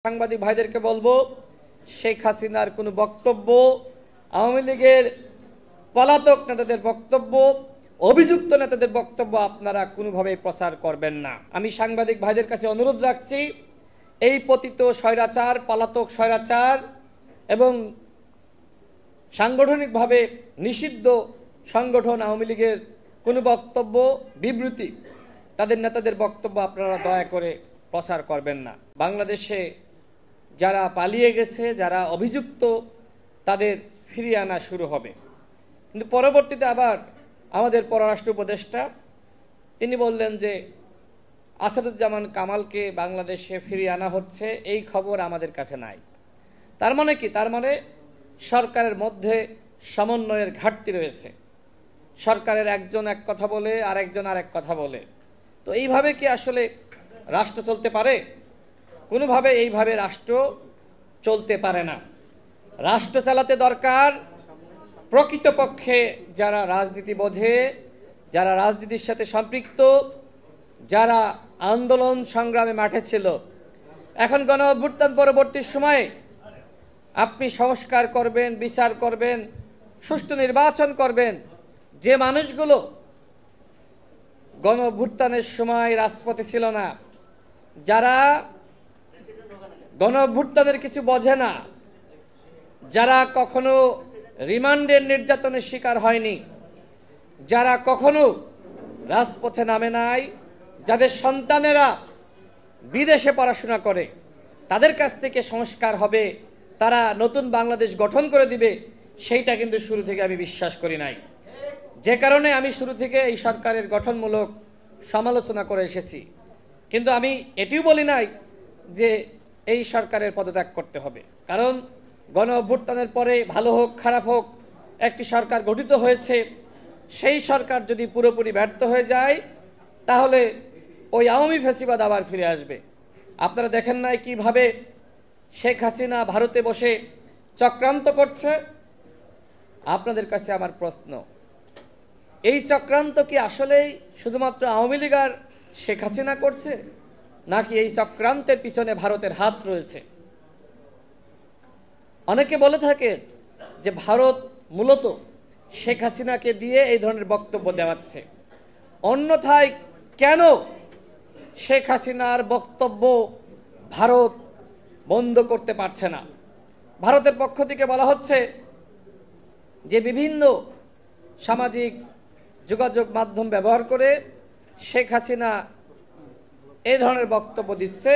সাংবাদিক ভাইদেরকে বলবো, শেখ হাসিনার কোনো বক্তব্য, আওয়ামী লীগের পলাতক নেতাদের বক্তব্য, অভিযুক্ত নেতাদের বক্তব্য আপনারা কোনোভাবেই প্রচার করবেন না। আমি সাংবাদিক ভাইদের কাছে অনুরোধ রাখছি, এই পতিত স্বৈরাচার, পলাতক স্বৈরাচার এবং সাংগঠনিকভাবে নিষিদ্ধ সংগঠন আওয়ামী লীগের কোনো বক্তব্য, বিবৃতি, তাদের নেতাদের বক্তব্য আপনারা দয়া করে প্রচার করবেন না। বাংলাদেশে যারা পালিয়ে গেছে, যারা অভিযুক্ত, তাদের ফিরিয়ে আনা শুরু হবে। কিন্তু পরবর্তীতে আবার আমাদের পররাষ্ট্র উপদেষ্টা তিনি বললেন যে আসাদুজ্জামান কামালকে বাংলাদেশে ফিরিয়ে আনা হচ্ছে, এই খবর আমাদের কাছে নাই। তার মানে কি? তার মানে সরকারের মধ্যে সমন্বয়ের ঘাটতি রয়েছে। সরকারের একজন এক কথা বলে, আরেকজন আরেক কথা বলে। তো এইভাবে কি আসলে রাষ্ট্র চলতে পারে? কোনোভাবে এইভাবে রাষ্ট্র চলতে পারে না। রাষ্ট্র চালাতে দরকার প্রকৃতপক্ষে যারা রাজনীতি বোঝে, যারা রাজনীতির সাথে সম্পৃক্ত, যারা আন্দোলন সংগ্রামে মাঠে ছিল। এখন গণঅভ্যুত্থান পরবর্তী সময়ে আপনি সংস্কার করবেন, বিচার করবেন, সুষ্ঠু নির্বাচন করবেন। যে মানুষগুলো গণঅভ্যুত্থানের সময় রাজপথে ছিল না, যারা গণঅভ্যুত্থানের কিছু বোঝে না, যারা কখনো রিমান্ডের নির্যাতনের শিকার হয়নি, যারা কখনো রাজপথে নামে নাই, যাদের সন্তানেরা বিদেশে পড়াশোনা করে, তাদের কাছ থেকে সংস্কার হবে, তারা নতুন বাংলাদেশ গঠন করে দিবে, সেইটা কিন্তু শুরু থেকে আমি বিশ্বাস করি নাই। যে কারণে আমি শুরু থেকে এই সরকারের গঠনমূলক সমালোচনা করে এসেছি। কিন্তু আমি এটিও বলি নাই যে এই সরকারের পদত্যাগ করতে হবে। কারণ গণ অভ্যুত্থানের পরে ভালো হোক খারাপ হোক একটি সরকার গঠিত হয়েছে। সেই সরকার যদি পুরোপুরি ব্যর্থ হয়ে যায়, তাহলে ওই আওয়ামী ফ্যাসিবাদ আবার ফিরে আসবে। আপনারা দেখেন নাই কিভাবে শেখ হাসিনা ভারতে বসে চক্রান্ত করছে? আপনাদের কাছে আমার প্রশ্ন, এই চক্রান্ত কি আসলেই শুধুমাত্র আওয়ামী লীগ আর শেখ হাসিনা করছে, নাকি এই চক্রান্তের পিছনে ভারতের হাত রয়েছে? অনেকে বলে থাকে যে ভারত মূলত শেখ হাসিনাকে দিয়ে এই ধরনের বক্তব্য দেওয়াচ্ছে। অন্যথায় কেন শেখ হাসিনার বক্তব্য ভারত বন্ধ করতে পারছে না? ভারতের পক্ষ থেকে বলা হচ্ছে যে বিভিন্ন সামাজিক যোগাযোগ মাধ্যম ব্যবহার করে শেখ হাসিনা এই ধরনের বক্তব্য দিচ্ছে,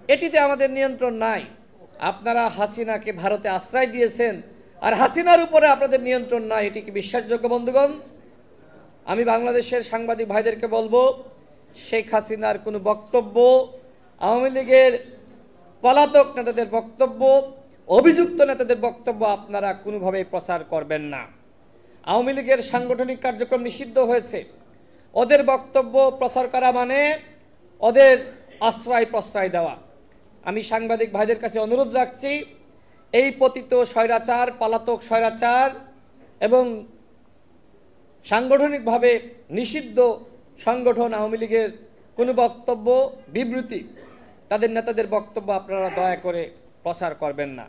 এটিতে আমাদের নিয়ন্ত্রণ নাই। আপনারা হাসিনাকে ভারতে আশ্রয় দিয়েছেন, আর হাসিনার উপরে আপনাদের নিয়ন্ত্রণ নাই। এটি কি বিশ্বাসযোগ্য বন্ধুগণ? আমি বাংলাদেশের সাংবাদিক ভাইদেরকে বলবো, শেখ হাসিনার কোনো বক্তব্য, আওয়ামী লীগের পলাতক নেতাদের বক্তব্য, অভিযুক্ত নেতাদের বক্তব্য আপনারা কোনোভাবেই প্রচার করবেন না। আওয়ামী লীগের সাংগঠনিক কার্যক্রম নিষিদ্ধ হয়েছে। ওদের বক্তব্য প্রচার করা মানে ওদের আশ্রয় প্রশ্রয় দেওয়া। আমি সাংবাদিক ভাইদের কাছে অনুরোধ রাখছি, এই পতিত স্বৈরাচার, পলাতক স্বৈরাচার এবং সাংগঠনিকভাবে নিষিদ্ধ সংগঠন আওয়ামী লীগের কোনো বক্তব্য, বিবৃতি, তাদের নেতাদের বক্তব্য আপনারা দয়া করে প্রচার করবেন না।